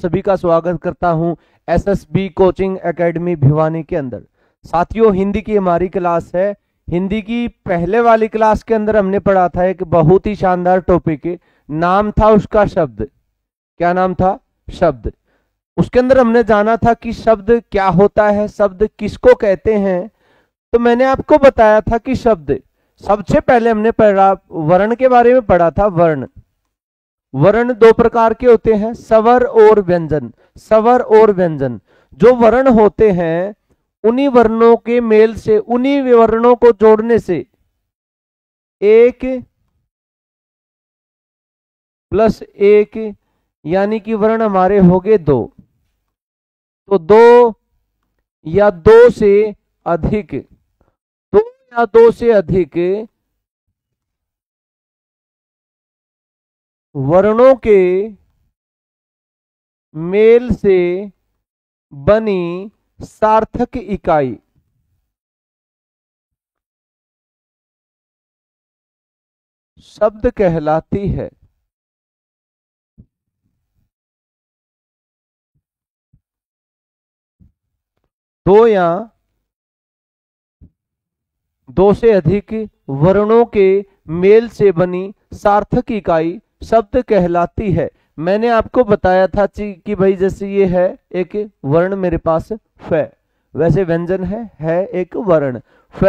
सभी का स्वागत करता हूं एसएसबी कोचिंग एकेडमी भिवानी के अंदर। साथियों, हिंदी की हमारी क्लास है। हिंदी की पहले वाली क्लास के अंदर हमने पढ़ा था एक बहुत ही शानदार टॉपिक, नाम था उसका शब्द। क्या नाम था? शब्द। उसके अंदर हमने जाना था कि शब्द क्या होता है, शब्द किसको कहते हैं। तो मैंने आपको बताया था कि शब्द, सबसे पहले हमने पढ़ा वर्ण के बारे में पढ़ा था। वर्ण दो प्रकार के होते हैं, स्वर और व्यंजन। स्वर और व्यंजन, जो वर्ण होते हैं उन्हीं वर्णों के मेल से, उन्हीं वर्णों को जोड़ने से एक प्लस एक यानी कि वर्ण हमारे हो गए दो। तो दो या दो से अधिक, दो या दो से अधिक वर्णों के मेल से बनी सार्थक इकाई शब्द कहलाती है। दो या दो से अधिक वर्णों के मेल से बनी सार्थक इकाई शब्द कहलाती है। मैंने आपको बताया था कि भाई जैसे ये है एक वर्ण मेरे पास फ, वैसे व्यंजन है एक वर्ण फ,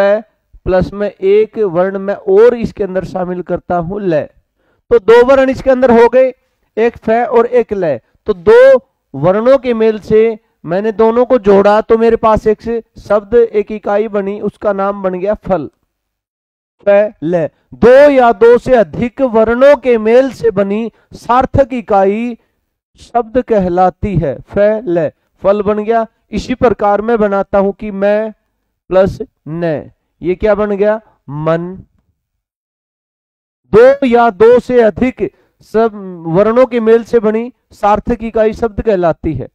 प्लस में एक वर्ण में और इसके अंदर शामिल करता हूं ल। तो दो वर्ण इसके अंदर हो गए, एक फ और एक ल। तो दो वर्णों के मेल से मैंने दोनों को जोड़ा तो मेरे पास एक शब्द, एक इकाई बनी, उसका नाम बन गया फल। ल। दो या दो से अधिक वर्णों के मेल से बनी सार्थक इकाई शब्द कहलाती है। ल, फल बन गया। इसी प्रकार मैं बनाता हूं कि मैं प्लस न, ये क्या बन गया? मन। दो या दो से अधिक सब वर्णों के मेल से बनी सार्थक इकाई शब्द कहलाती है।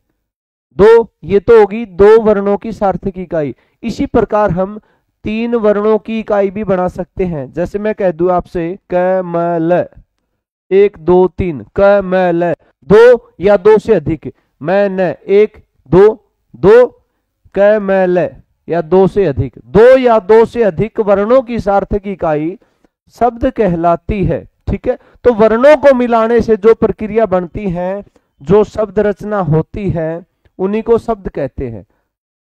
दो, ये तो होगी दो वर्णों की सार्थक इकाई। इसी प्रकार हम तीन वर्णों की इकाई भी बना सकते हैं। जैसे मैं कह दूं आपसे कमल, एक दो तीन, कमल। दो या दो से अधिक, मैं न, एक दो, दो कमल या दो से अधिक, दो या दो से अधिक वर्णों की सार्थक इकाई शब्द कहलाती है। ठीक है, तो वर्णों को मिलाने से जो प्रक्रिया बनती है, जो शब्द रचना होती है, उन्हीं को शब्द कहते हैं।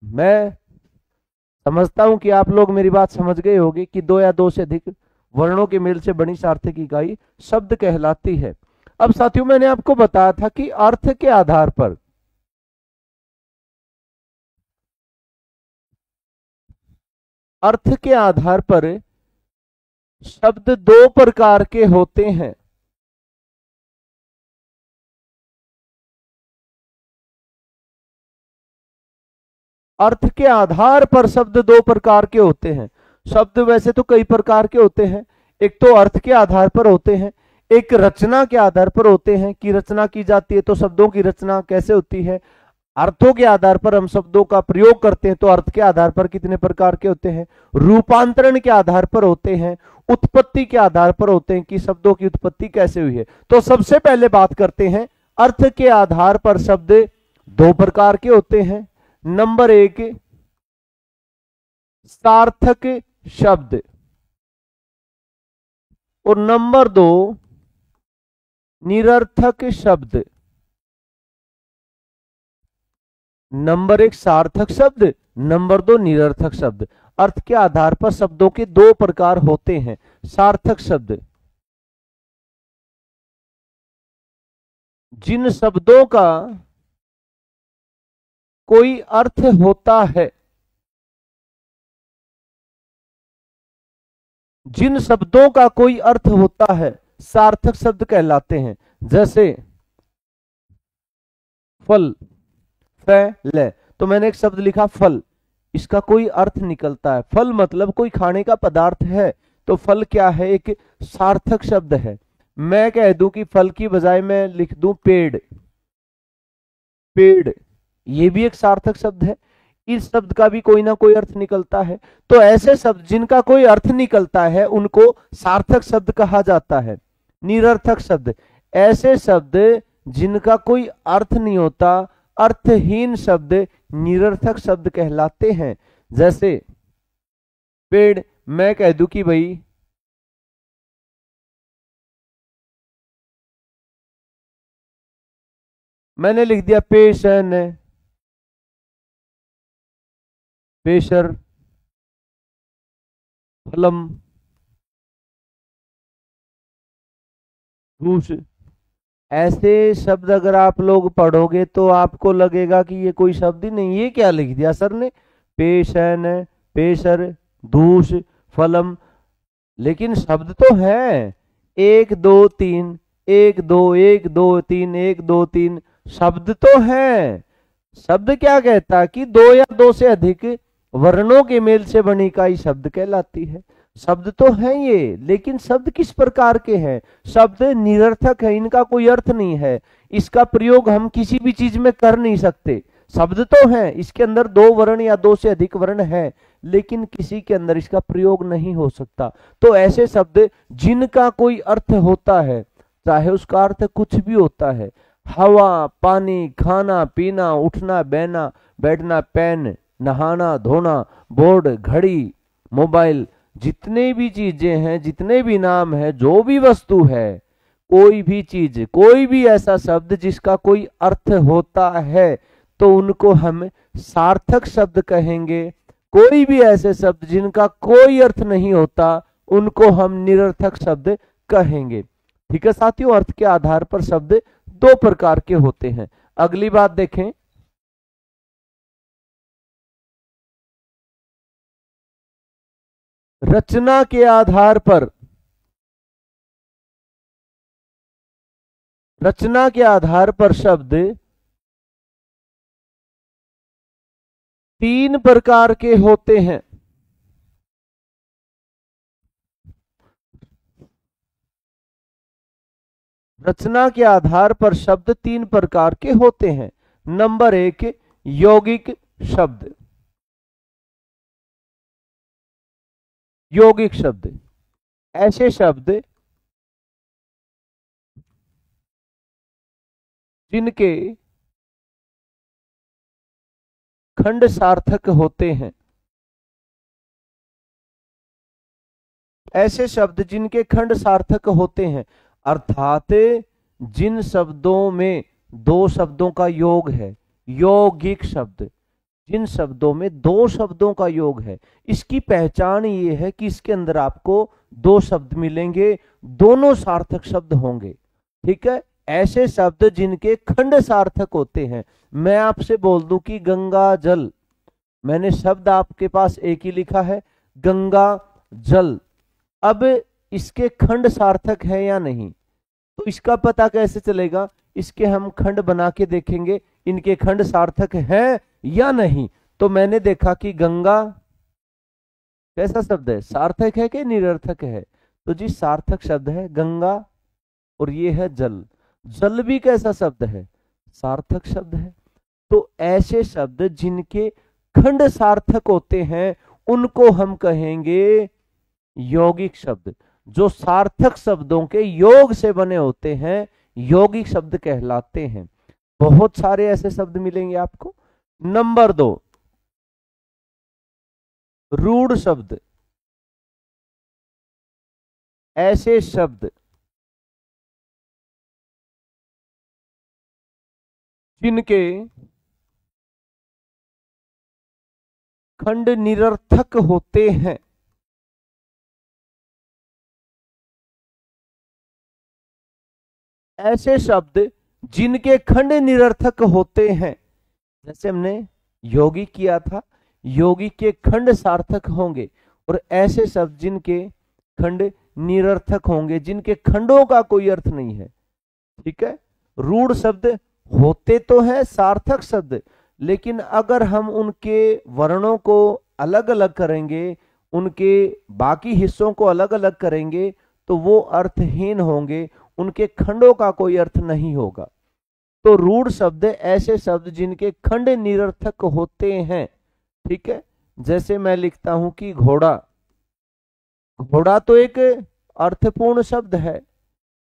मैं समझता हूं कि आप लोग मेरी बात समझ गए होंगे कि दो या दो से अधिक वर्णों के मेल से बनी सार्थक इकाई शब्द कहलाती है। अब साथियों, मैंने आपको बताया था कि अर्थ के आधार पर शब्द दो प्रकार के होते हैं। अर्थ के आधार पर शब्द दो प्रकार के होते हैं। शब्द वैसे तो कई प्रकार के होते हैं। एक तो अर्थ के आधार पर होते हैं, एक रचना के आधार पर होते हैं कि रचना की जाती है तो शब्दों की रचना कैसे होती है। अर्थों के आधार पर हम शब्दों का प्रयोग करते हैं तो अर्थ के आधार पर कितने प्रकार के होते हैं। रूपांतरण के आधार पर होते हैं, उत्पत्ति के आधार पर होते हैं कि शब्दों की उत्पत्ति कैसे हुई है। तो सबसे पहले बात करते हैं, अर्थ के आधार पर शब्द दो प्रकार के होते हैं। नंबर एक, सार्थक शब्द, और नंबर दो, निरर्थक शब्द। नंबर एक सार्थक शब्द, नंबर दो निरर्थक शब्द। अर्थ के आधार पर शब्दों के दो प्रकार होते हैं। सार्थक शब्द, जिन शब्दों का कोई अर्थ होता है, जिन शब्दों का कोई अर्थ होता है सार्थक शब्द कहलाते हैं। जैसे फल, ल, तो मैंने एक शब्द लिखा फल, इसका कोई अर्थ निकलता है। फल मतलब कोई खाने का पदार्थ है, तो फल क्या है? एक सार्थक शब्द है। मैं कह दूं कि फल की बजाय मैं लिख दूं पेड़, पेड़, ये भी एक सार्थक शब्द है। इस शब्द का भी कोई ना कोई अर्थ निकलता है। तो ऐसे शब्द जिनका कोई अर्थ निकलता है उनको सार्थक शब्द कहा जाता है। निरर्थक शब्द, ऐसे शब्द जिनका कोई अर्थ नहीं होता, अर्थहीन शब्द निरर्थक शब्द कहलाते हैं। जैसे पेड़, मैं कह दूं कि भाई मैंने लिख दिया पेशन, पेशर, फलम, घूस। ऐसे शब्द अगर आप लोग पढ़ोगे तो आपको लगेगा कि ये कोई शब्द ही नहीं, ये क्या लिख दिया सर ने, पेशन, पेशर, धूस, फलम। लेकिन शब्द तो है, 1 2 3, 1 2 1 2 3 1 2 3, शब्द तो है। शब्द क्या कहता कि दो या दो से अधिक वर्णों के मेल से बनी इकाई शब्द कहलाती है। शब्द तो है ये, लेकिन शब्द किस प्रकार के हैं? शब्द निरर्थक है, इनका कोई अर्थ नहीं है, इसका प्रयोग हम किसी भी चीज में कर नहीं सकते। शब्द तो है, इसके अंदर दो वर्ण या दो से अधिक वर्ण है, लेकिन किसी के अंदर इसका प्रयोग नहीं हो सकता। तो ऐसे शब्द जिनका कोई अर्थ होता है, चाहे उसका अर्थ कुछ भी होता है, हवा, पानी, खाना पीना, उठना बैठना, बैठना, पेन, नहाना धोना, बोर्ड, घड़ी, मोबाइल, जितने भी चीजें हैं, जितने भी नाम है, जो भी वस्तु है, कोई भी चीज, कोई भी ऐसा शब्द जिसका कोई अर्थ होता है तो उनको हम सार्थक शब्द कहेंगे। कोई भी ऐसे शब्द जिनका कोई अर्थ नहीं होता उनको हम निरर्थक शब्द कहेंगे। ठीक है साथियों, अर्थ के आधार पर शब्द दो प्रकार के होते हैं। अगली बात देखें, रचना के आधार पर, रचना के आधार पर शब्द तीन प्रकार के होते हैं। रचना के आधार पर शब्द तीन प्रकार के होते हैं। नंबर 1, यौगिक शब्द। यौगिक शब्द ऐसे शब्द जिनके खंड सार्थक होते हैं। ऐसे शब्द जिनके खंड सार्थक होते हैं, अर्थात जिन शब्दों में दो शब्दों का योग है, यौगिक शब्द, जिन शब्दों में दो शब्दों का योग है। इसकी पहचान ये है कि इसके अंदर आपको दो शब्द मिलेंगे, दोनों सार्थक शब्द होंगे। ठीक है, ऐसे शब्द जिनके खंड सार्थक होते हैं। मैं आपसे बोल दूं कि गंगा जल, मैंने शब्द आपके पास एक ही लिखा है, गंगा जल। अब इसके खंड सार्थक है या नहीं, तो इसका पता कैसे चलेगा? इसके हम खंड बना के देखेंगे, इनके खंड सार्थक है या नहीं। तो मैंने देखा कि गंगा कैसा शब्द है, सार्थक है कि निरर्थक है? तो जी सार्थक शब्द है गंगा, और ये है जल। जल भी कैसा शब्द है, सार्थक शब्द है। तो ऐसे शब्द जिनके खंड सार्थक होते हैं उनको हम कहेंगे यौगिक शब्द। जो सार्थक शब्दों के योग से बने होते हैं यौगिक शब्द कहलाते हैं। बहुत सारे ऐसे शब्द मिलेंगे आपको। नंबर 2, रूढ़ शब्द। ऐसे शब्द जिनके खंड निरर्थक होते हैं। ऐसे शब्द जिनके खंड निरर्थक होते हैं, जैसे हमने यौगिक किया था, यौगिक के खंड सार्थक होंगे, और ऐसे शब्द जिनके खंड निरर्थक होंगे, जिनके खंडों का कोई अर्थ नहीं है। ठीक है, रूढ़ शब्द होते तो है सार्थक शब्द, लेकिन अगर हम उनके वर्णों को अलग अलग करेंगे, उनके बाकी हिस्सों को अलग अलग करेंगे, तो वो अर्थहीन होंगे, उनके खंडों का कोई अर्थ नहीं होगा। तो रूढ़ शब्द ऐसे शब्द जिनके खंड निरर्थक होते हैं। ठीक है, जैसे मैं लिखता हूं कि घोड़ा। घोड़ा तो एक अर्थपूर्ण शब्द है,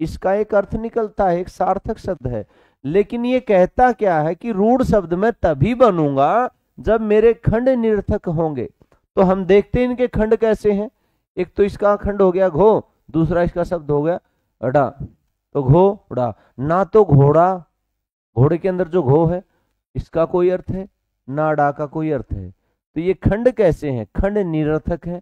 इसका एक अर्थ निकलता है, एक सार्थक शब्द है। लेकिन ये कहता क्या है कि रूढ़ शब्द मैं तभी बनूंगा जब मेरे खंड निरर्थक होंगे। तो हम देखते हैं इनके खंड कैसे हैं। एक तो इसका खंड हो गया घो, दूसरा इसका शब्द हो गया अड़ा, तो घोड़ा। ना तो घोड़ा, घोड़े के अंदर जो घो है इसका कोई अर्थ है, ना अड़ा का कोई अर्थ है। तो ये खंड कैसे हैं? खंड निरर्थक है।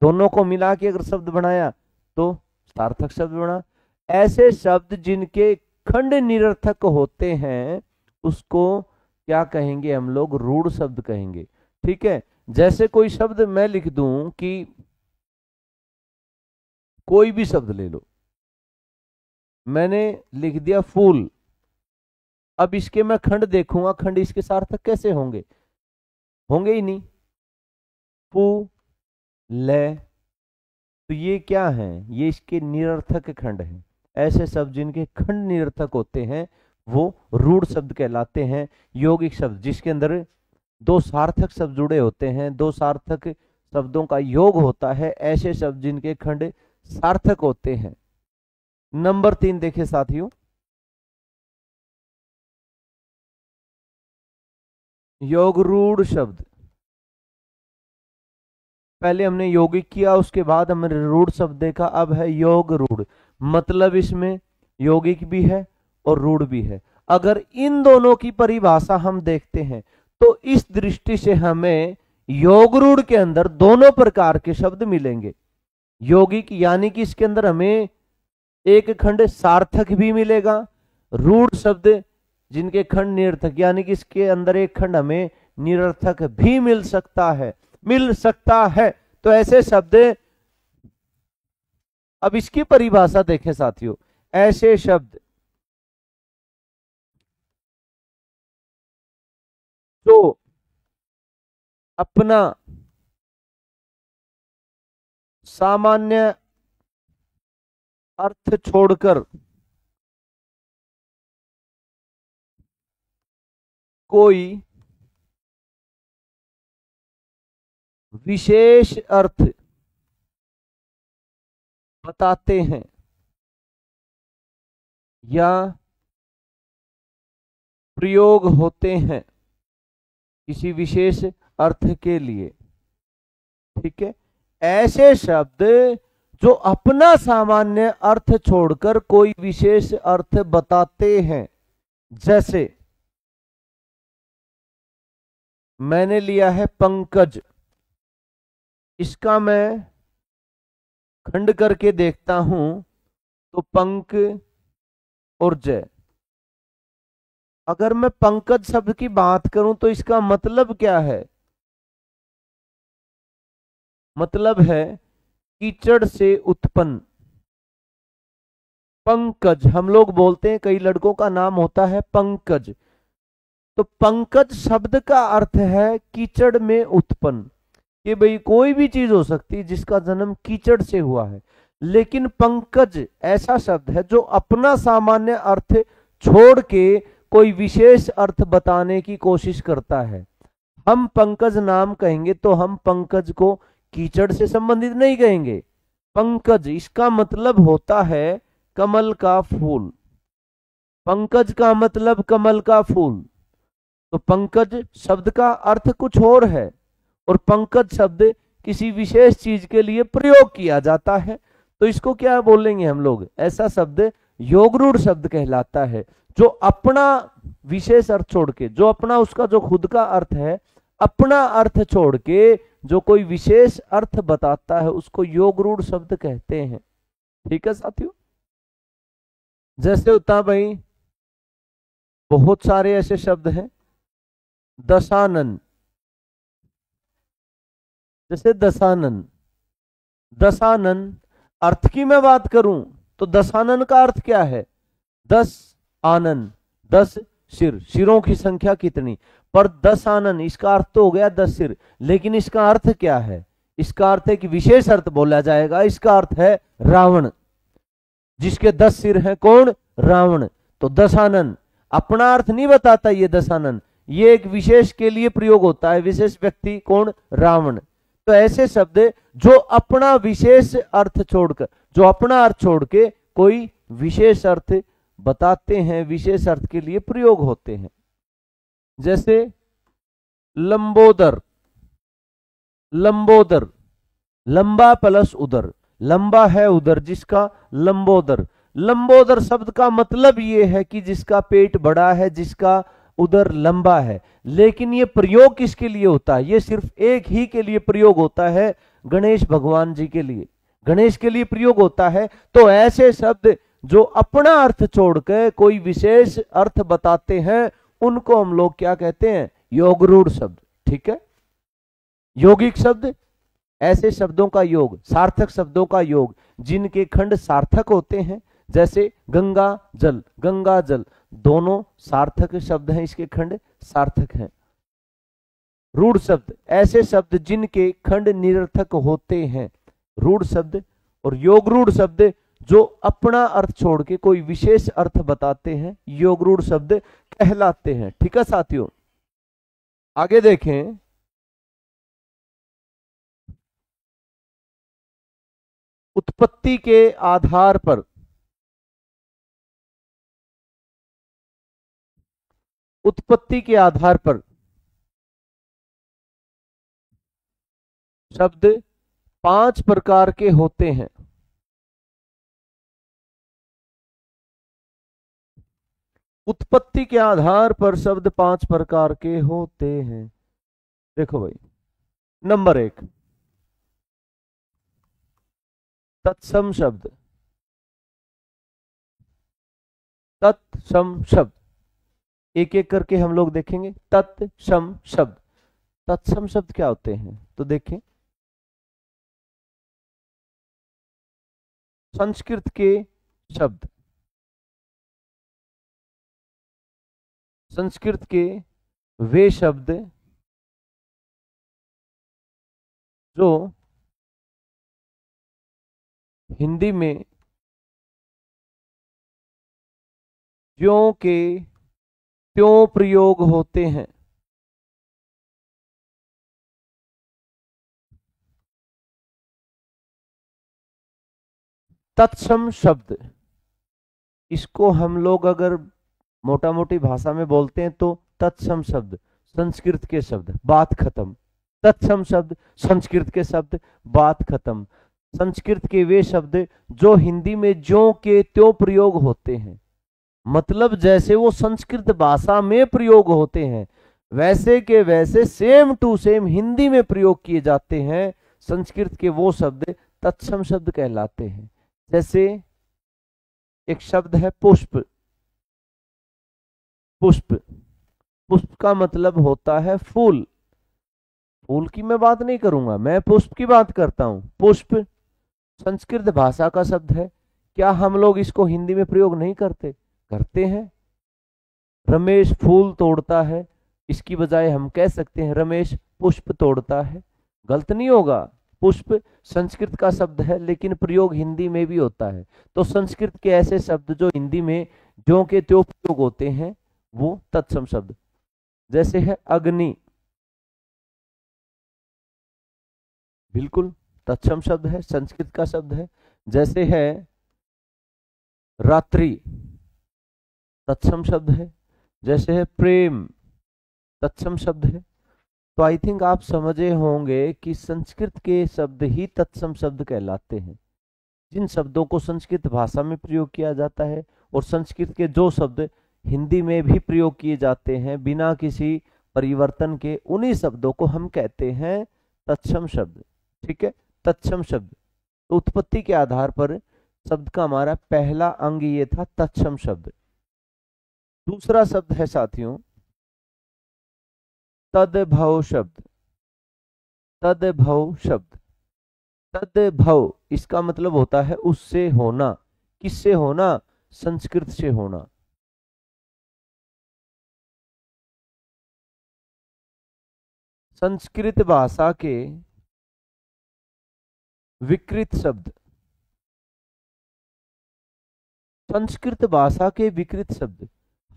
दोनों को मिला के अगर शब्द बनाया तो सार्थक शब्द बना। ऐसे शब्द जिनके खंड निरर्थक होते हैं उसको क्या कहेंगे हम लोग? रूढ़ शब्द कहेंगे। ठीक है, जैसे कोई शब्द मैं लिख दूं कि कोई भी शब्द ले लो, मैंने लिख दिया फूल। अब इसके मैं खंड देखूंगा, खंड इसके सार्थक कैसे होंगे? होंगे ही नहीं। फू ले, तो ये क्या है? ये इसके निरर्थक खंड हैं। ऐसे शब्द जिनके खंड निरर्थक होते हैं वो रूढ़ शब्द कहलाते हैं। यौगिक शब्द जिसके अंदर दो सार्थक शब्द जुड़े होते हैं, दो सार्थक शब्दों का योग होता है, ऐसे शब्द जिनके खंड सार्थक होते हैं। नंबर 3 देखिए साथियों, योग रूढ़ शब्द। पहले हमने यौगिक किया, उसके बाद हमने रूढ़ शब्द देखा, अब है योग रूढ़। मतलब इसमें यौगिक भी है और रूढ़ भी है। अगर इन दोनों की परिभाषा हम देखते हैं तो इस दृष्टि से हमें योग रूढ़ के अंदर दोनों प्रकार के शब्द मिलेंगे। यौगिक यानी कि इसके अंदर हमें एक खंड सार्थक भी मिलेगा, रूढ़ शब्द जिनके खंड निरर्थक यानी कि इसके अंदर एक खंड हमें निरर्थक भी मिल सकता है। तो ऐसे शब्द, अब इसकी परिभाषा देखें साथियों। ऐसे शब्द जो अपना सामान्य अर्थ छोड़कर कोई विशेष अर्थ बताते हैं या प्रयोग होते हैं किसी विशेष अर्थ के लिए। ठीक है, ऐसे शब्द जो अपना सामान्य अर्थ छोड़कर कोई विशेष अर्थ बताते हैं। जैसे मैंने लिया है पंकज, इसका मैं खंड करके देखता हूं तो पंक और जय। अगर मैं पंकज शब्द की बात करूं तो इसका मतलब क्या है? मतलब है कीचड़ से उत्पन्न। पंकज हम लोग बोलते हैं, कई लड़कों का नाम होता है पंकज। तो पंकज शब्द का अर्थ है कीचड़ में उत्पन्न, कि भाई कोई भी चीज हो सकती है जिसका जन्म कीचड़ से हुआ है। लेकिन पंकज ऐसा शब्द है जो अपना सामान्य अर्थ छोड़ के कोई विशेष अर्थ बताने की कोशिश करता है। हम पंकज नाम कहेंगे तो हम पंकज को कीचड़ से संबंधित नहीं कहेंगे। पंकज इसका मतलब होता है कमल का फूल। पंकज का मतलब कमल का फूल। तो पंकज शब्द का अर्थ कुछ और है और पंकज शब्द किसी विशेष चीज के लिए प्रयोग किया जाता है। तो इसको क्या बोलेंगे हम लोग? ऐसा शब्द योगरूढ़ शब्द कहलाता है, जो अपना विशेष अर्थ छोड़ के, जो अपना उसका जो खुद का अर्थ है, अपना अर्थ छोड़ के जो कोई विशेष अर्थ बताता है उसको योगरूढ़ शब्द कहते हैं। ठीक है साथियों, जैसे होता भाई बहुत सारे ऐसे शब्द हैं। दशानन, जैसे दशानन, दशानन अर्थ की मैं बात करूं तो दशानन का अर्थ क्या है? 10 आनन, 10 सिर, सिरों की संख्या कितनी। पर 10 आनन इसका अर्थ तो हो गया 10 सिर, लेकिन इसका अर्थ क्या है? इसका अर्थ है कि विशेष अर्थ बोला जाएगा। इसका अर्थ है रावण, जिसके 10 सिर हैं। कौन? रावण। तो दशानन अपना अर्थ नहीं बताता। ये दशानन ये एक विशेष के लिए प्रयोग होता है, विशेष व्यक्ति। कौन? रावण। तो ऐसे शब्द जो अपना विशेष अर्थ छोड़कर, जो अपना अर्थ छोड़ के कोई विशेष अर्थ बताते हैं, विशेष अर्थ के लिए प्रयोग होते हैं। जैसे लंबोदर, लंबोदर, लंबा प्लस उदर, लंबा है उदर जिसका लंबोदर। लंबोदर शब्द का मतलब यह है कि जिसका पेट बड़ा है, जिसका उदर लंबा है। लेकिन ये प्रयोग किसके लिए होता है? ये सिर्फ एक ही के लिए प्रयोग होता है, गणेश भगवान जी के लिए, गणेश के लिए प्रयोग होता है। तो ऐसे शब्द जो अपना अर्थ छोड़कर कोई विशेष अर्थ बताते हैं, उनको हम लोग क्या कहते हैं? योगरूढ़ शब्द। ठीक है, यौगिक शब्द ऐसे शब्दों का योग, सार्थक शब्दों का योग जिनके खंड सार्थक होते हैं। जैसे गंगा जल, गंगा जल दोनों सार्थक शब्द हैं, इसके खंड सार्थक हैं। रूढ़ शब्द ऐसे शब्द जिनके खंड निरर्थक होते हैं, रूढ़ शब्द। और योगरूढ़ शब्द जो अपना अर्थ छोड़ के कोई विशेष अर्थ बताते हैं, योगरूढ़ शब्द कहलाते हैं। ठीक है साथियों, आगे देखें। उत्पत्ति के आधार पर, उत्पत्ति के आधार पर शब्द 5 प्रकार के होते हैं। उत्पत्ति के आधार पर शब्द 5 प्रकार के होते हैं। देखो भाई, नंबर 1 तत्सम शब्द, तत्सम शब्द एक एक करके हम लोग देखेंगे। तत्सम शब्द, तत्सम शब्द क्या होते हैं? तो देखें, संस्कृत के शब्द, संस्कृत के वे शब्द जो हिंदी में ज्यों के त्यों प्रयोग होते हैं। तत्सम शब्द, इसको हम लोग अगर मोटा मोटी भाषा में बोलते हैं तो तत्सम शब्द संस्कृत के शब्द, बात खत्म। तत्सम शब्द संस्कृत के शब्द, बात खत्म। संस्कृत के वे शब्द जो हिंदी में ज्यों के त्यों प्रयोग होते हैं, मतलब जैसे वो संस्कृत भाषा में प्रयोग होते हैं वैसे के वैसे सेम टू सेम हिंदी में प्रयोग किए जाते हैं। संस्कृत के वो शब्द तत्सम शब्द कहलाते हैं। जैसे एक शब्द है पुष्प, पुष्प, पुष्प का मतलब होता है फूल। फूल की मैं बात नहीं करूंगा, मैं पुष्प की बात करता हूं। पुष्प संस्कृत भाषा का शब्द है। क्या हम लोग इसको हिंदी में प्रयोग नहीं करते? करते हैं। रमेश फूल तोड़ता है, इसकी बजाय हम कह सकते हैं रमेश पुष्प तोड़ता है। गलत नहीं होगा। पुष्प संस्कृत का शब्द है लेकिन प्रयोग हिंदी में भी होता है। तो संस्कृत के ऐसे शब्द जो हिंदी में ज्यों के त्यों प्रयोग होते हैं वो तत्सम शब्द। जैसे है अग्नि, बिल्कुल तत्सम शब्द है, संस्कृत का शब्द है। जैसे है रात्रि, तत्सम शब्द है। जैसे है प्रेम, तत्सम शब्द है। तो आई थिंक आप समझे होंगे कि संस्कृत के शब्द ही तत्सम शब्द कहलाते हैं, जिन शब्दों को संस्कृत भाषा में प्रयोग किया जाता है और संस्कृत के जो शब्द हिंदी में भी प्रयोग किए जाते हैं बिना किसी परिवर्तन के, उन्हीं शब्दों को हम कहते हैं तत्सम शब्द। ठीक है, तत्सम शब्द। तो उत्पत्ति के आधार पर शब्द का हमारा पहला अंग ये था तत्सम शब्द। दूसरा शब्द है साथियों तद्भव शब्द। तद्भव शब्द, तद्भव इसका मतलब होता है उससे होना। किससे होना? संस्कृत से होना। संस्कृत भाषा के विकृत शब्द, संस्कृत भाषा के विकृत शब्द।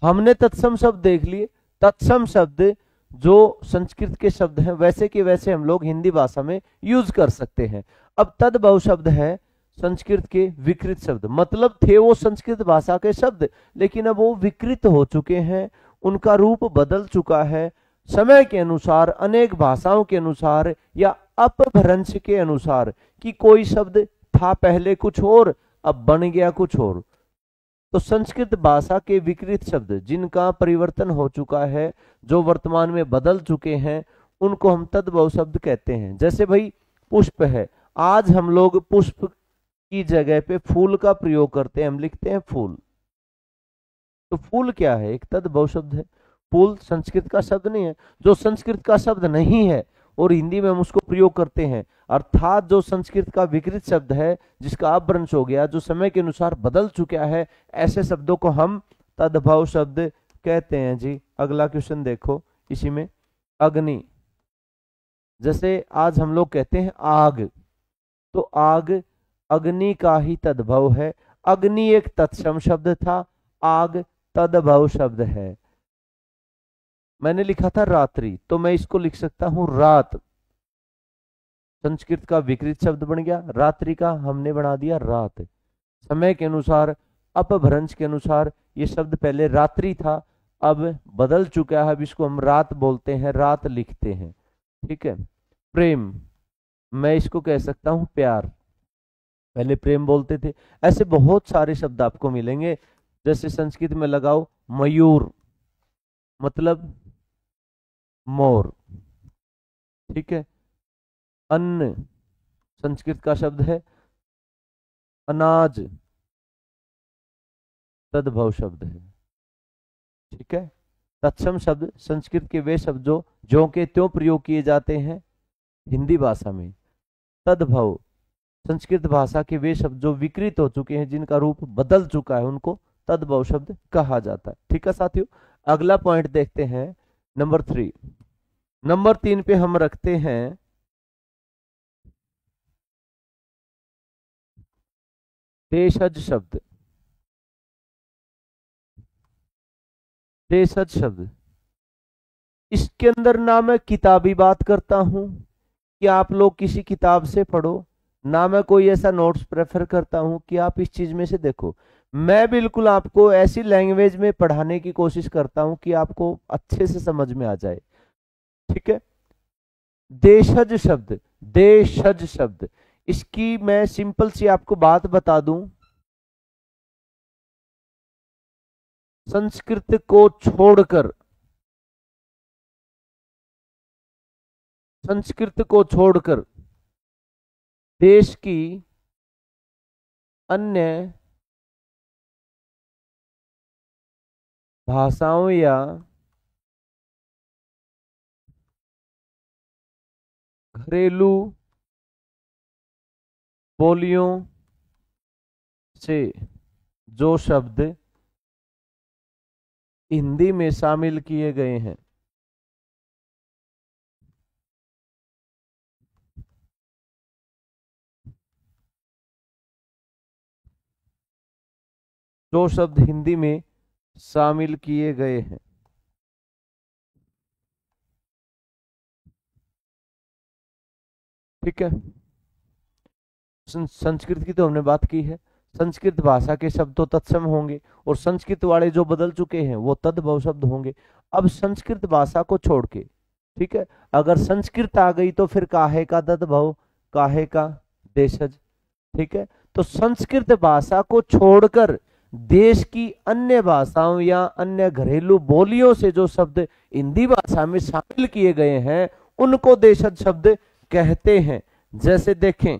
हमने तत्सम शब्द देख लिए। तत्सम शब्द जो संस्कृत के शब्द हैं वैसे के वैसे हम लोग हिंदी भाषा में यूज कर सकते हैं। अब तद्भव शब्द है संस्कृत के विकृत शब्द, मतलब थे वो संस्कृत भाषा के शब्द, लेकिन अब वो विकृत हो चुके हैं, उनका रूप बदल चुका है समय के अनुसार, अनेक भाषाओं के अनुसार या अपभ्रंश के अनुसार, कि कोई शब्द था पहले कुछ और, अब बन गया कुछ और। तो संस्कृत भाषा के विकृत शब्द जिनका परिवर्तन हो चुका है, जो वर्तमान में बदल चुके हैं, उनको हम तद्भव शब्द कहते हैं। जैसे भाई पुष्प है, आज हम लोग पुष्प की जगह पे फूल का प्रयोग करते हैं, हम लिखते हैं फूल। तो फूल क्या है? एक तद्भव शब्द है। फूल संस्कृत का शब्द नहीं है। जो संस्कृत का शब्द नहीं है और हिंदी में हम उसको प्रयोग करते हैं, अर्थात जो संस्कृत का विकृत शब्द है, जिसका अपभ्रंश हो गया, जो समय के अनुसार बदल चुका है, ऐसे शब्दों को हम तद्भव शब्द कहते हैं जी। अगला क्वेश्चन देखो, इसी में अग्नि, जैसे आज हम लोग कहते हैं आग, तो आग अग्नि का ही तद्भव है। अग्नि एक तत्सम शब्द था, आग तद्भव शब्द है। मैंने लिखा था रात्रि, तो मैं इसको लिख सकता हूं रात। संस्कृत का विकृत शब्द बन गया, रात्रि का हमने बना दिया रात। समय के अनुसार, अपभ्रंश के अनुसार ये शब्द पहले रात्रि था, अब बदल चुका है, अब इसको हम रात बोलते हैं, रात लिखते हैं। ठीक है। प्रेम, मैं इसको कह सकता हूं प्यार, पहले प्रेम बोलते थे। ऐसे बहुत सारे शब्द आपको मिलेंगे। जैसे संस्कृत में लगाओ मयूर, मतलब मोर। ठीक है। अन्न संस्कृत का शब्द है, अनाज तद्भव शब्द है। ठीक है। तत्सम शब्द संस्कृत के वे शब्द जो ज्यों के त्यों प्रयोग किए जाते हैं हिंदी भाषा में। तद्भव संस्कृत भाषा के वे शब्द जो विकृत हो चुके हैं, जिनका रूप बदल चुका है, उनको तद्भव शब्द कहा जाता है। ठीक है साथियों। अगला पॉइंट देखते हैं, नंबर 3। नंबर 3 पे हम रखते हैं देशज शब्द। देशज शब्द, इसके अंदर ना मैं किताबी बात करता हूं कि आप लोग किसी किताब से पढ़ो, ना मैं कोई ऐसा नोट्स प्रेफर करता हूं कि आप इस चीज में से देखो। मैं बिल्कुल आपको ऐसी लैंग्वेज में पढ़ाने की कोशिश करता हूं कि आपको अच्छे से समझ में आ जाए। ठीक है। देशज शब्द, देशज शब्द, इसकी मैं सिंपल सी आपको बात बता दूं। संस्कृत को छोड़कर, संस्कृत को छोड़कर देश की अन्य भाषाओं या घरेलू बोलियों से जो शब्द हिंदी में शामिल किए गए हैं, जो शब्द हिंदी में शामिल किए गए हैं, ठीक है। संस्कृत की तो हमने बात की है। संस्कृत भाषा के शब्द तो तत्सम होंगे और संस्कृत वाले जो बदल चुके हैं वो तद्भव शब्द होंगे। अब संस्कृत भाषा को छोड़ के, ठीक है, अगर संस्कृत आ गई तो फिर काहे का तद्भव, काहे का देशज। ठीक है। तो संस्कृत भाषा को छोड़कर देश की अन्य भाषाओं या अन्य घरेलू बोलियों से जो शब्द हिंदी भाषा में शामिल किए गए हैं, उनको देशज शब्द कहते हैं। जैसे देखें,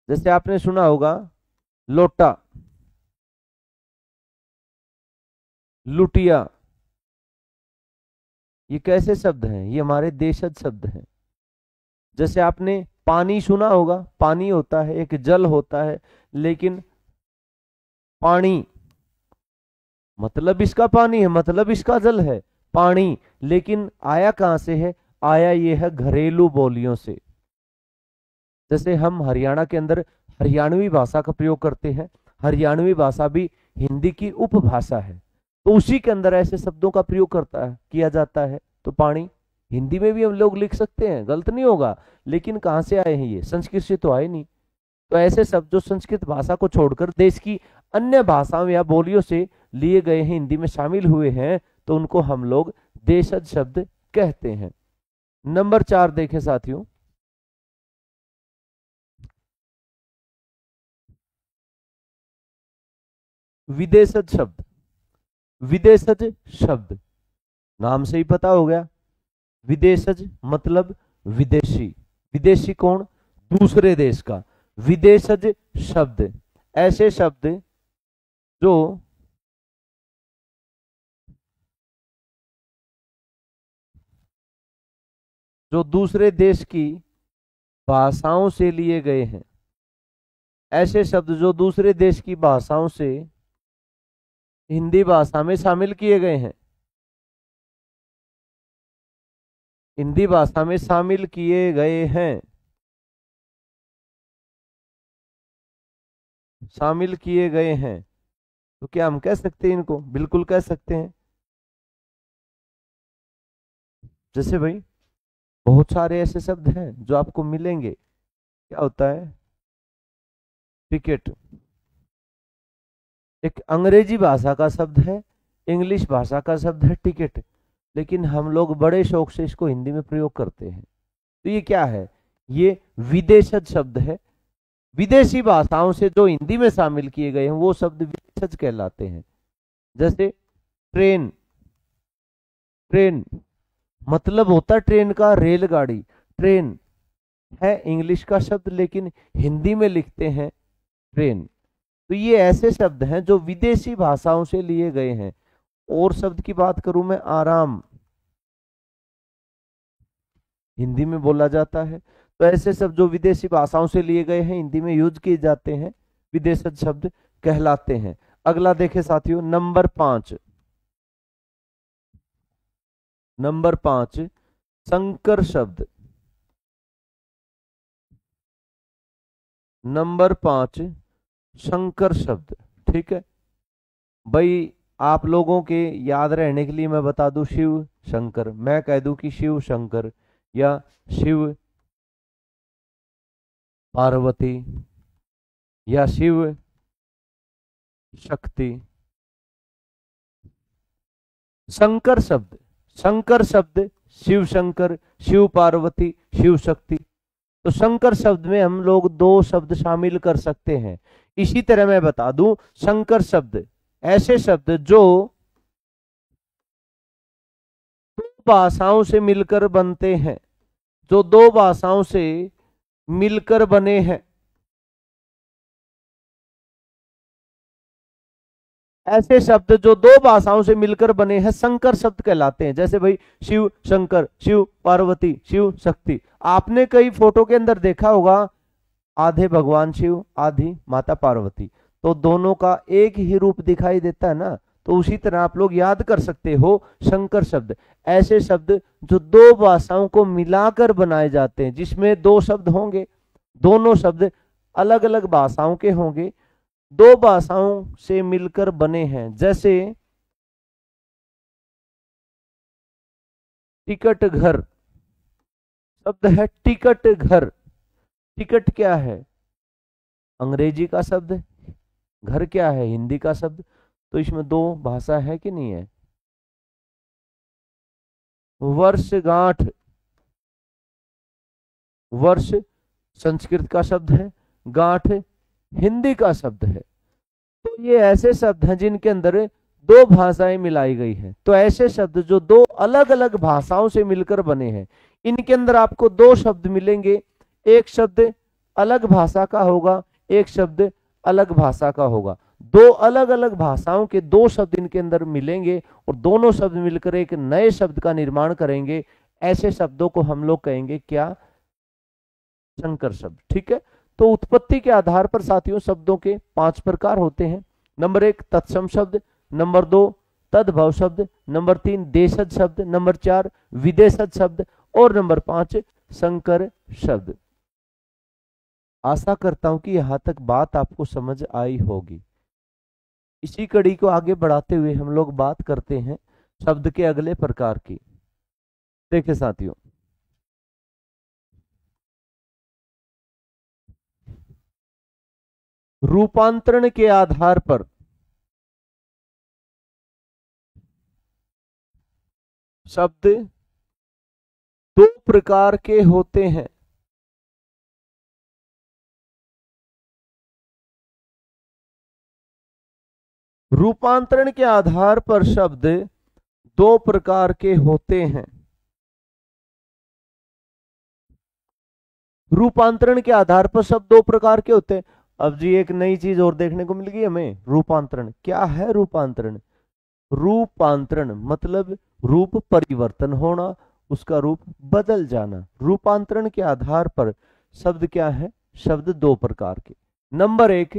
जैसे आपने सुना होगा लोटा, लुटिया, ये कैसे शब्द हैं? ये हमारे देशज शब्द हैं। जैसे आपने पानी सुना होगा, पानी होता है, एक जल होता है, लेकिन पानी मतलब इसका पानी है, मतलब इसका जल है पानी, लेकिन आया कहां से है? आया ये है घरेलू बोलियों से। जैसे हम हरियाणा के अंदर हरियाणवी भाषा का प्रयोग करते हैं, हरियाणवी भाषा भी हिंदी की उपभाषा है, तो उसी के अंदर ऐसे शब्दों का प्रयोग किया जाता है। तो पानी हिंदी में भी हम लोग लिख सकते हैं, गलत नहीं होगा। लेकिन कहां से आए हैं? ये संस्कृत से तो आए नहीं। तो ऐसे शब्द जो संस्कृत भाषा को छोड़कर देश की अन्य भाषाओं या बोलियों से लिए गए हैं, हिंदी में शामिल हुए हैं, तो उनको हम लोग देशज शब्द कहते हैं। नंबर 4 देखें साथियों, विदेशज शब्द। विदेशज शब्द नाम से ही पता हो गया, विदेशज मतलब विदेशी। विदेशी कौन? दूसरे देश का। विदेशज शब्द ऐसे शब्द जो दूसरे देश की भाषाओं से लिए गए हैं। ऐसे शब्द जो दूसरे देश की भाषाओं से हिंदी भाषा में शामिल किए गए हैं। हिंदी भाषा में शामिल किए गए हैं, शामिल किए गए हैं। तो क्या हम कह सकते हैं इनको? बिल्कुल कह सकते हैं। जैसे भाई बहुत सारे ऐसे शब्द हैं जो आपको मिलेंगे। क्या होता है? टिकट एक अंग्रेजी भाषा का शब्द है, इंग्लिश भाषा का शब्द है टिकट, लेकिन हम लोग बड़े शौक से इसको हिंदी में प्रयोग करते हैं। तो ये क्या है? ये विदेशज शब्द है। विदेशी भाषाओं से जो हिंदी में शामिल किए गए हैं वो शब्द विदेशज कहलाते हैं। जैसे ट्रेन, ट्रेन मतलब होता है ट्रेन का रेलगाड़ी। ट्रेन है इंग्लिश का शब्द, लेकिन हिंदी में लिखते हैं ट्रेन। तो ये ऐसे शब्द हैं जो विदेशी भाषाओं से लिए गए हैं। और शब्द की बात करूं मैं, आराम हिंदी में बोला जाता है। तो ऐसे शब्द जो विदेशी भाषाओं से लिए गए हैं, हिंदी में यूज किए जाते हैं, विदेशज शब्द कहलाते हैं। अगला देखें साथियों, नंबर 5। नंबर 5 संकर शब्द। नंबर 5 संकर शब्द। ठीक है भाई, आप लोगों के याद रहने के लिए मैं बता दूं, शिव शंकर। मैं कह दूं कि शिव शंकर या शिव पार्वती या शिव शक्ति। संकर शब्द, संकर शब्द शिव शंकर, शिव पार्वती, शिव शक्ति। तो संकर शब्द में हम लोग 2 शब्द शामिल कर सकते हैं। इसी तरह मैं बता दूं, संकर शब्द ऐसे शब्द जो 2 भाषाओं से मिलकर बनते हैं, जो 2 भाषाओं से मिलकर बने हैं। ऐसे शब्द जो 2 भाषाओं से मिलकर बने हैं संकर शब्द कहलाते हैं। जैसे भाई शिव शंकर, शिव पार्वती, शिव शक्ति। आपने कई फोटो के अंदर देखा होगा, आधे भगवान शिव, आधी माता पार्वती, तो दोनों का एक ही रूप दिखाई देता है ना। तो उसी तरह आप लोग याद कर सकते हो संकर शब्द ऐसे शब्द जो 2 भाषाओं को मिलाकर बनाए जाते हैं, जिसमें 2 शब्द होंगे, दोनों शब्द अलग अलग भाषाओं के होंगे, 2 भाषाओं से मिलकर बने हैं। जैसे टिकट घर शब्द है, टिकट घर। टिकट क्या है? अंग्रेजी का शब्द है। घर क्या है? हिंदी का शब्द। तो इसमें 2 भाषा है कि नहीं है? वर्षगांठ, वर्ष संस्कृत का शब्द है, गांठ हिंदी का शब्द है। तो ये ऐसे शब्द हैं जिनके अंदर 2 भाषाएं मिलाई गई हैं। तो ऐसे शब्द जो 2 अलग अलग भाषाओं से मिलकर बने हैं, इनके अंदर आपको 2 शब्द मिलेंगे। एक शब्द अलग भाषा का होगा, एक शब्द अलग भाषा का होगा। 2 अलग अलग भाषाओं के 2 शब्द इनके अंदर मिलेंगे और दोनों शब्द मिलकर एक नए शब्द का निर्माण करेंगे। ऐसे शब्दों को हम लोग कहेंगे क्या? संकर शब्द। ठीक है, तो उत्पत्ति के आधार पर साथियों शब्दों के 5 प्रकार होते हैं। नंबर 1 तत्सम शब्द, नंबर 2 तद्भव शब्द, नंबर 3 देशज शब्द, नंबर 4 विदेशज शब्द और नंबर 5 संकर शब्द। आशा करता हूं कि यहां तक बात आपको समझ आई होगी। इसी कड़ी को आगे बढ़ाते हुए हम लोग बात करते हैं शब्द के अगले प्रकार की। देखिए साथियों, रूपांतरण के आधार पर शब्द दो प्रकार के होते हैं। रूपांतरण के आधार पर शब्द दो प्रकार के होते हैं। रूपांतरण के आधार पर शब्द दो प्रकार के होते हैं। अब जी एक नई चीज और देखने को मिल गई हमें। रूपांतरण क्या है? रूपांतरण, रूपांतरण मतलब रूप परिवर्तन होना, उसका रूप बदल जाना। रूपांतरण के आधार पर शब्द क्या है? शब्द दो प्रकार के। नंबर एक,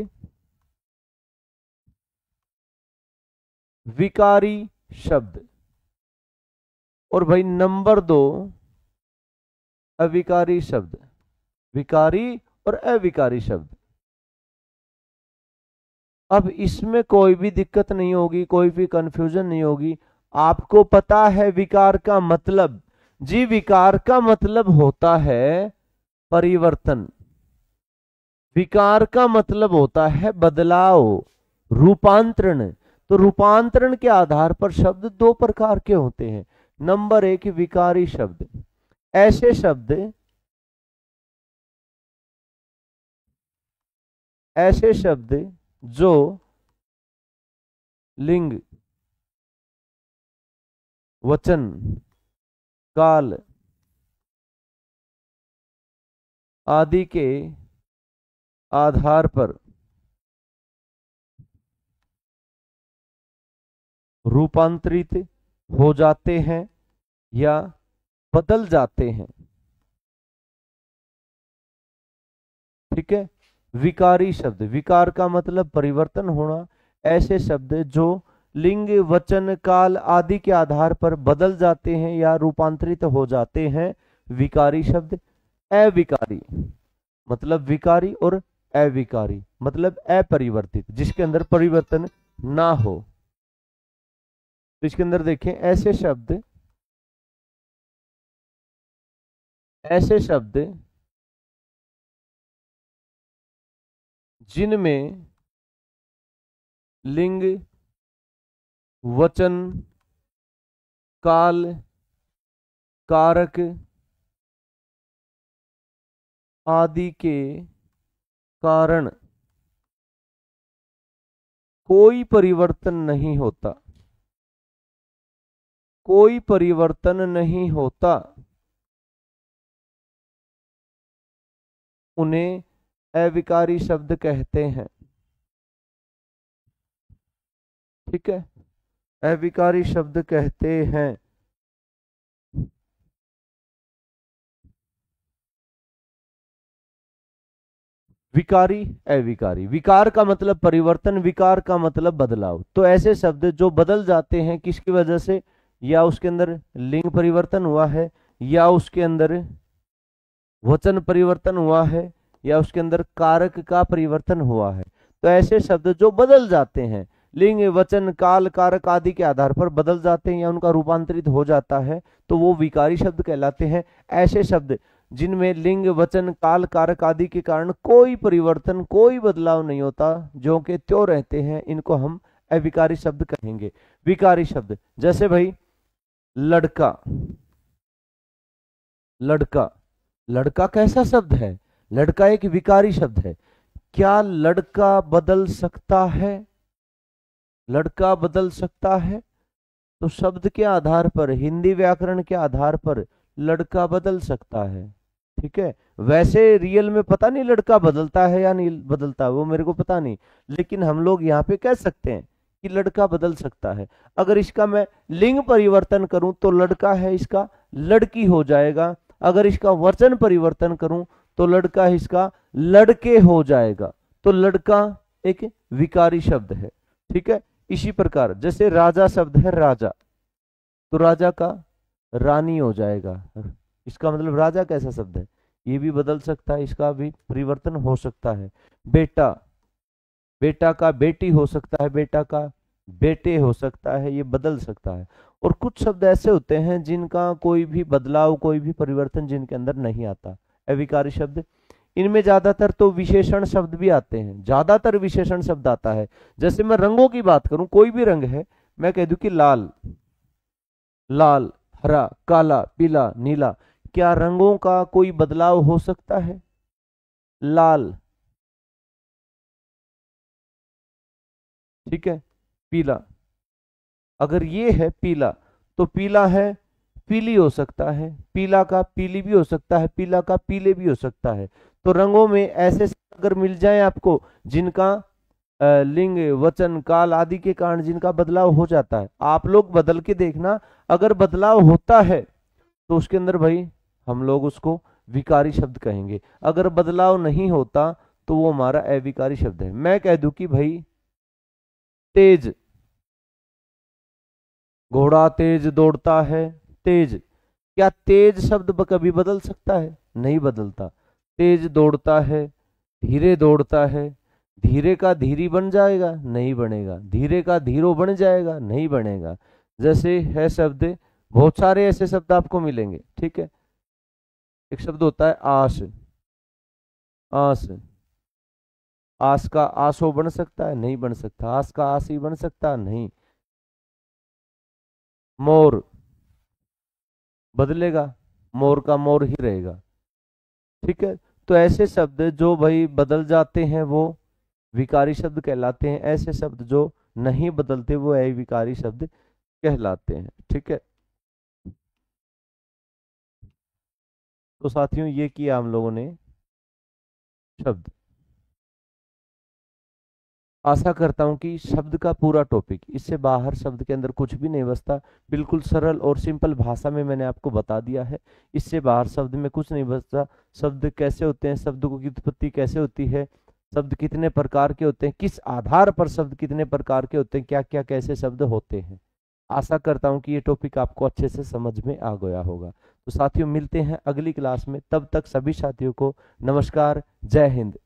विकारी शब्द, और भाई नंबर दो, अविकारी शब्द। विकारी और अविकारी शब्द। अब इसमें कोई भी दिक्कत नहीं होगी, कोई भी कंफ्यूजन नहीं होगी। आपको पता है विकार का मतलब? जी विकार का मतलब होता है परिवर्तन, विकार का मतलब होता है बदलाव, रूपांतरण। तो रूपांतरण के आधार पर शब्द दो प्रकार के होते हैं। नंबर एक, विकारी शब्द। ऐसे शब्द, ऐसे शब्द जो लिंग, वचन, काल आदि के आधार पर रूपांतरित हो जाते हैं या बदल जाते हैं। ठीक है, विकारी शब्द, विकार का मतलब परिवर्तन होना। ऐसे शब्द जो लिंग, वचन, काल आदि के आधार पर बदल जाते हैं या रूपांतरित हो जाते हैं, विकारी शब्द। अविकारी मतलब विकारी, और अविकारी मतलब अपरिवर्तित, जिसके अंदर परिवर्तन ना हो। तो इसके अंदर देखें, ऐसे शब्द, ऐसे शब्द जिनमें लिंग, वचन, काल, कारक आदि के कारण कोई परिवर्तन नहीं होता, कोई परिवर्तन नहीं होता, उन्हें अविकारी शब्द कहते हैं। ठीक है, अविकारी शब्द कहते हैं। विकारी, अविकारी, विकार का मतलब परिवर्तन, विकार का मतलब बदलाव। तो ऐसे शब्द जो बदल जाते हैं किसकी वजह से? या उसके अंदर लिंग परिवर्तन हुआ है, या उसके अंदर वचन परिवर्तन हुआ है, या उसके अंदर कारक का परिवर्तन हुआ है। तो ऐसे शब्द जो बदल जाते हैं, लिंग, वचन, काल, कारक आदि के आधार पर बदल जाते हैं या उनका रूपांतरित हो जाता है, तो वो विकारी शब्द कहलाते हैं। ऐसे शब्द जिनमें लिंग, वचन, काल, कारक आदि के कारण कोई परिवर्तन, कोई बदलाव नहीं होता, जो कि त्यों रहते हैं, इनको हम अविकारी शब्द कहेंगे। विकारी शब्द जैसे भाई लड़का, लड़का, लड़का कैसा शब्द है? लड़का एक विकारी शब्द है। क्या लड़का बदल सकता है? लड़का बदल सकता है? तो शब्द के आधार पर, हिंदी व्याकरण के आधार पर लड़का बदल सकता है। ठीक है, वैसे रियल में पता नहीं लड़का बदलता है या नहीं बदलता, वो मेरे को पता नहीं, लेकिन हम लोग यहाँ पे कह सकते हैं कि लड़का बदल सकता है। अगर इसका मैं लिंग परिवर्तन करूं तो लड़का है इसका लड़की हो जाएगा। अगर इसका वचन परिवर्तन करूं तो लड़का इसका लड़के हो जाएगा। तो लड़का एक विकारी शब्द है। ठीक है, इसी प्रकार जैसे राजा शब्द है राजा, तो राजा का रानी हो जाएगा। इसका मतलब राजा कैसा शब्द है? ये भी बदल सकता है, इसका भी परिवर्तन हो सकता है। बेटा, बेटा का बेटी हो सकता है, बेटा का बेटे हो सकता है, ये बदल सकता है। और कुछ शब्द ऐसे होते हैं जिनका कोई भी बदलाव, कोई भी परिवर्तन जिनके अंदर नहीं आता, अविकारी शब्द। इनमें ज्यादातर तो विशेषण शब्द भी आते हैं, ज्यादातर विशेषण शब्द आता है। जैसे मैं रंगों की बात करूं, कोई भी रंग है, मैं कह दूं कि लाल, लाल, हरा, काला, पीला, नीला, क्या रंगों का कोई बदलाव हो सकता है? लाल, ठीक है, पीला, अगर ये है पीला तो पीला है पीली हो सकता है, पीला का पीली भी हो सकता है, पीला का पीले भी हो सकता है। तो रंगों में ऐसे अगर मिल जाए आपको जिनका लिंग, वचन, काल आदि के कारण जिनका बदलाव हो जाता है, आप लोग बदल के देखना, अगर बदलाव होता है तो उसके अंदर भाई हम लोग उसको विकारी शब्द कहेंगे। अगर बदलाव नहीं होता तो वो हमारा अविकारी शब्द है। मैं कह दूं कि भाई तेज, घोड़ा तेज दौड़ता है, तेज, क्या तेज शब्द कभी बदल सकता है? नहीं बदलता। तेज दौड़ता है, धीरे दौड़ता है, धीरे का धीरी बन जाएगा? नहीं बनेगा। धीरे का धीरो बन जाएगा? नहीं बनेगा। जैसे है शब्द, बहुत सारे ऐसे शब्द आपको मिलेंगे, ठीक है। एक शब्द होता है आस, आस, आस का आसो बन सकता है? नहीं बन सकता। आस का आसी बन सकता? नहीं। मोर बदलेगा? मोर का मोर ही रहेगा, ठीक है। तो ऐसे शब्द जो भाई बदल जाते हैं वो विकारी शब्द कहलाते हैं, ऐसे शब्द जो नहीं बदलते वो अविकारी शब्द कहलाते हैं, ठीक है। तो साथियों ये किया हम लोगों ने शब्द। आशा करता हूं कि शब्द का पूरा टॉपिक, इससे बाहर शब्द के अंदर कुछ भी नहीं बचता, बिल्कुल सरल और सिंपल भाषा में मैंने आपको बता दिया है। इससे बाहर शब्द में कुछ नहीं बचता। शब्द कैसे होते हैं, शब्दों की उत्पत्ति कैसे होती है, शब्द कितने प्रकार के होते हैं, किस आधार पर शब्द कितने प्रकार के होते हैं, क्या क्या कैसे शब्द होते हैं। आशा करता हूं कि ये टॉपिक आपको अच्छे से समझ में आ गया होगा। तो साथियों मिलते हैं अगली क्लास में, तब तक सभी साथियों को नमस्कार, जय हिंद।